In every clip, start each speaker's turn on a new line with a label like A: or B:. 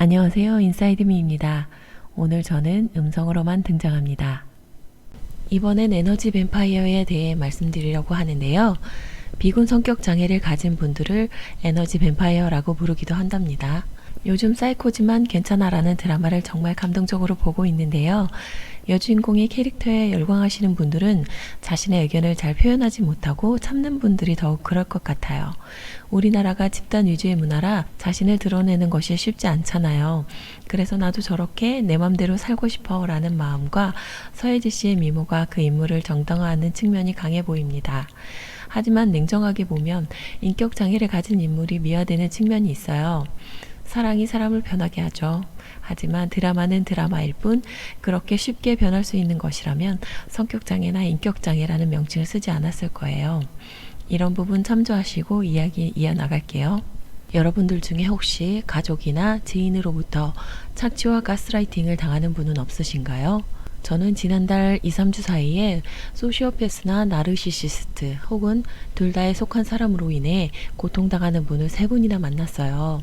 A: 안녕하세요. 인사이드미입니다. 오늘 저는 음성으로만 등장합니다. 이번엔 에너지 뱀파이어에 대해 말씀드리려고 하는데요. 비군 성격 장애를 가진 분들을 에너지 뱀파이어라고 부르기도 한답니다. 요즘 사이코지만 괜찮아라는 드라마를 정말 감동적으로 보고 있는데요. 여주인공의 캐릭터에 열광하시는 분들은 자신의 의견을 잘 표현하지 못하고 참는 분들이 더욱 그럴 것 같아요. 우리나라가 집단 위주의 문화라 자신을 드러내는 것이 쉽지 않잖아요. 그래서 나도 저렇게 내 맘대로 살고 싶어 라는 마음과 서예지 씨의 미모가 그 인물을 정당화하는 측면이 강해 보입니다. 하지만 냉정하게 보면 인격 장애를 가진 인물이 미화되는 측면이 있어요. 사랑이 사람을 변하게 하죠. 하지만 드라마는 드라마일 뿐 그렇게 쉽게 변할 수 있는 것이라면 성격장애나 인격장애라는 명칭을 쓰지 않았을 거예요. 이런 부분 참조하시고 이야기 이어나갈게요. 여러분들 중에 혹시 가족이나 지인으로부터 착취와 가스라이팅을 당하는 분은 없으신가요? 저는 지난달 2, 3주 사이에 소시오패스나 나르시시스트 혹은 둘 다에 속한 사람으로 인해 고통당하는 분을 3분이나 만났어요.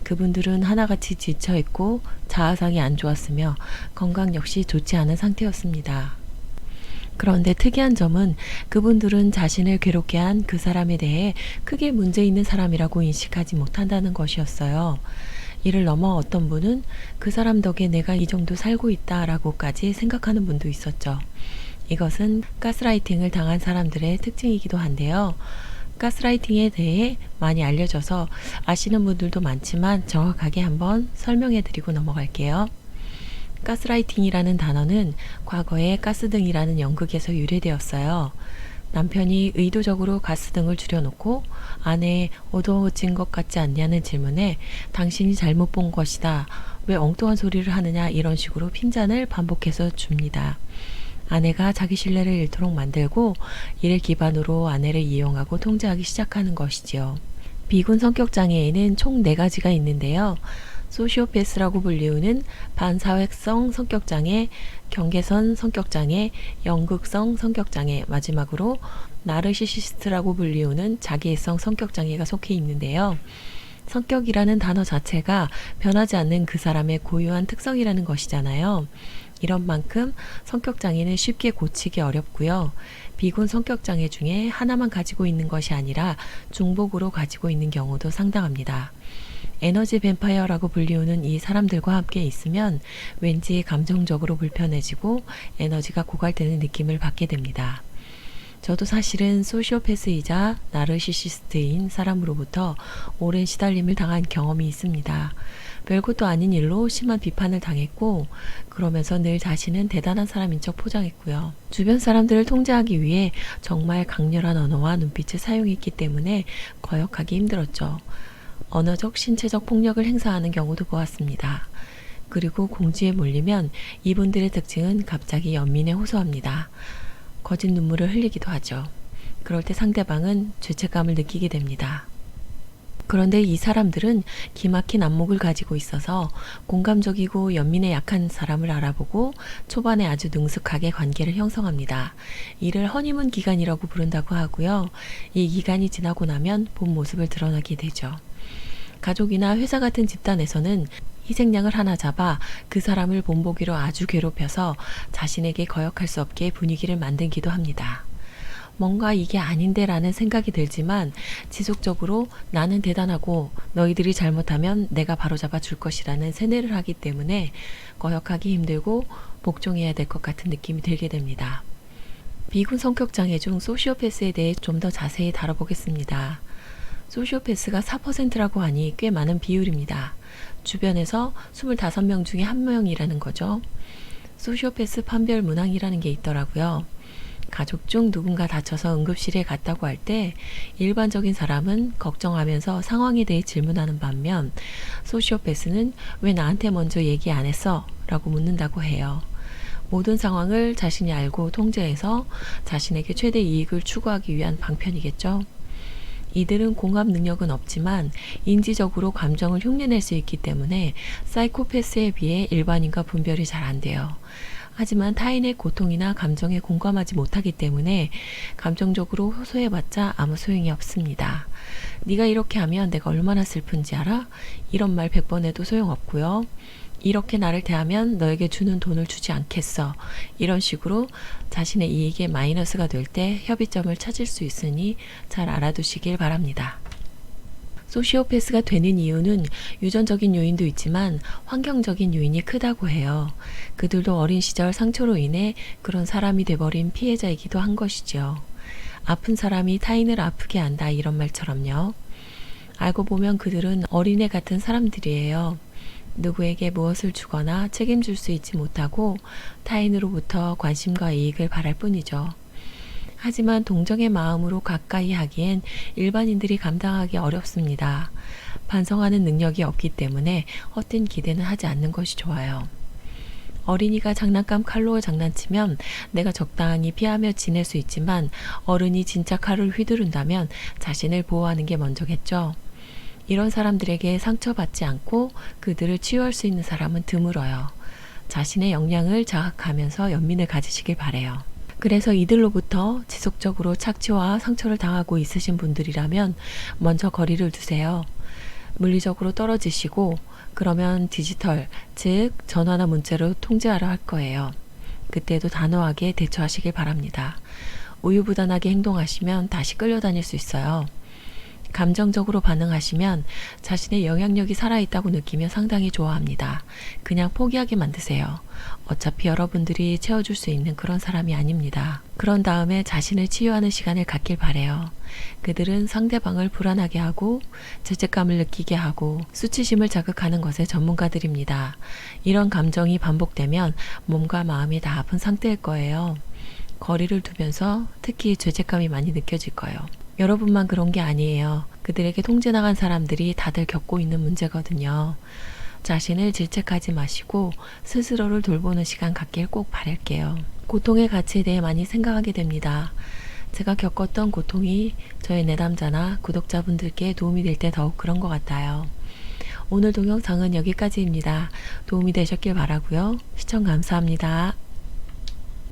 A: 그분들은 하나같이 지쳐있고 자아상이 안 좋았으며 건강 역시 좋지 않은 상태였습니다. 그런데 특이한 점은 그분들은 자신을 괴롭게 한 그 사람에 대해 크게 문제 있는 사람이라고 인식하지 못한다는 것이었어요. 이를 넘어 어떤 분은 그 사람 덕에 내가 이 정도 살고 있다 라고까지 생각하는 분도 있었죠. 이것은 가스라이팅을 당한 사람들의 특징이기도 한데요. 가스라이팅에 대해 많이 알려져서 아시는 분들도 많지만 정확하게 한번 설명해 드리고 넘어갈게요. 가스라이팅이라는 단어는 과거에 가스등이라는 연극에서 유래되었어요. 남편이 의도적으로 가스등을 줄여놓고 아내의 어두워진 것 같지 않냐는 질문에 당신이 잘못 본 것이다. 왜 엉뚱한 소리를 하느냐 이런 식으로 핀잔을 반복해서 줍니다. 아내가 자기 신뢰를 잃도록 만들고 이를 기반으로 아내를 이용하고 통제하기 시작하는 것이지요. 비군 성격장애에는 총 4가지가 있는데요. 소시오패스라고 불리우는 반사회성 성격장애, 경계선 성격장애, 연극성 성격장애, 마지막으로 나르시시스트라고 불리우는 자기애성 성격장애가 속해 있는데요. 성격이라는 단어 자체가 변하지 않는 그 사람의 고유한 특성이라는 것이잖아요. 이런 만큼 성격장애는 쉽게 고치기 어렵고요. 비군 성격장애 중에 하나만 가지고 있는 것이 아니라 중복으로 가지고 있는 경우도 상당합니다. 에너지 뱀파이어라고 불리우는 이 사람들과 함께 있으면 왠지 감정적으로 불편해지고 에너지가 고갈되는 느낌을 받게 됩니다. 저도 사실은 소시오패스이자 나르시시스트인 사람으로부터 오랜 시달림을 당한 경험이 있습니다. 별것도 아닌 일로 심한 비판을 당했고 그러면서 늘 자신은 대단한 사람인 척 포장했고요. 주변 사람들을 통제하기 위해 정말 강렬한 언어와 눈빛을 사용했기 때문에 거역하기 힘들었죠. 언어적, 신체적 폭력을 행사하는 경우도 보았습니다. 그리고 공지에 몰리면 이분들의 특징은 갑자기 연민에 호소합니다. 거짓 눈물을 흘리기도 하죠. 그럴 때 상대방은 죄책감을 느끼게 됩니다. 그런데 이 사람들은 기막힌 안목을 가지고 있어서 공감적이고 연민에 약한 사람을 알아보고 초반에 아주 능숙하게 관계를 형성합니다. 이를 허니문 기간이라고 부른다고 하고요. 이 기간이 지나고 나면 본 모습을 드러나게 되죠. 가족이나 회사 같은 집단에서는 희생양을 하나 잡아 그 사람을 본보기로 아주 괴롭혀서 자신에게 거역할 수 없게 분위기를 만들기도 합니다. 뭔가 이게 아닌데 라는 생각이 들지만 지속적으로 나는 대단하고 너희들이 잘못하면 내가 바로잡아 줄 것이라는 세뇌를 하기 때문에 거역하기 힘들고 복종해야 될 것 같은 느낌이 들게 됩니다. 비군 성격장애 중 소시오패스에 대해 좀 더 자세히 다뤄보겠습니다. 소시오패스가 4%라고 하니 꽤 많은 비율입니다. 주변에서 25명 중에 1명이라는 거죠. 소시오패스 판별 문항이라는 게 있더라고요. 가족 중 누군가 다쳐서 응급실에 갔다고 할 때 일반적인 사람은 걱정하면서 상황에 대해 질문하는 반면 소시오패스는 왜 나한테 먼저 얘기 안 했어? 라고 묻는다고 해요. 모든 상황을 자신이 알고 통제해서 자신에게 최대 이익을 추구하기 위한 방편이겠죠. 이들은 공감 능력은 없지만 인지적으로 감정을 흉내낼 수 있기 때문에 사이코패스에 비해 일반인과 분별이 잘 안 돼요. 하지만 타인의 고통이나 감정에 공감하지 못하기 때문에 감정적으로 호소해봤자 아무 소용이 없습니다. 네가 이렇게 하면 내가 얼마나 슬픈지 알아? 이런 말 100번 해도 소용없고요. 이렇게 나를 대하면 너에게 주는 돈을 주지 않겠어. 이런 식으로 자신의 이익에 마이너스가 될 때 협의점을 찾을 수 있으니 잘 알아두시길 바랍니다. 소시오패스가 되는 이유는 유전적인 요인도 있지만 환경적인 요인이 크다고 해요. 그들도 어린 시절 상처로 인해 그런 사람이 돼버린 피해자이기도 한 것이죠. 아픈 사람이 타인을 아프게 한다 이런 말처럼요. 알고 보면 그들은 어린애 같은 사람들이에요. 누구에게 무엇을 주거나 책임질 수 있지 못하고 타인으로부터 관심과 이익을 바랄 뿐이죠. 하지만 동정의 마음으로 가까이 하기엔 일반인들이 감당하기 어렵습니다. 반성하는 능력이 없기 때문에 헛된 기대는 하지 않는 것이 좋아요. 어린이가 장난감 칼로 장난치면 내가 적당히 피하며 지낼 수 있지만 어른이 진짜 칼을 휘두른다면 자신을 보호하는 게 먼저겠죠. 이런 사람들에게 상처받지 않고 그들을 치유할 수 있는 사람은 드물어요. 자신의 역량을 자학하면서 연민을 가지시길 바래요. 그래서 이들로부터 지속적으로 착취와 상처를 당하고 있으신 분들이라면 먼저 거리를 두세요. 물리적으로 떨어지시고 그러면 디지털, 즉 전화나 문자로 통제하려 할 거예요. 그때도 단호하게 대처하시길 바랍니다. 우유부단하게 행동하시면 다시 끌려다닐 수 있어요. 감정적으로 반응하시면 자신의 영향력이 살아있다고 느끼며 상당히 좋아합니다. 그냥 포기하게 만드세요. 어차피 여러분들이 채워줄 수 있는 그런 사람이 아닙니다. 그런 다음에 자신을 치유하는 시간을 갖길 바래요. 그들은 상대방을 불안하게 하고 죄책감을 느끼게 하고 수치심을 자극하는 것에 전문가들입니다. 이런 감정이 반복되면 몸과 마음이 다 아픈 상태일 거예요. 거리를 두면서 특히 죄책감이 많이 느껴질 거예요. 여러분만 그런 게 아니에요. 그들에게 통제 나간 사람들이 다들 겪고 있는 문제거든요. 자신을 질책하지 마시고 스스로를 돌보는 시간 갖길 꼭 바랄게요. 고통의 가치에 대해 많이 생각하게 됩니다. 제가 겪었던 고통이 저의 내담자나 구독자분들께 도움이 될 때 더욱 그런 것 같아요. 오늘 동영상은 여기까지입니다. 도움이 되셨길 바라고요. 시청 감사합니다.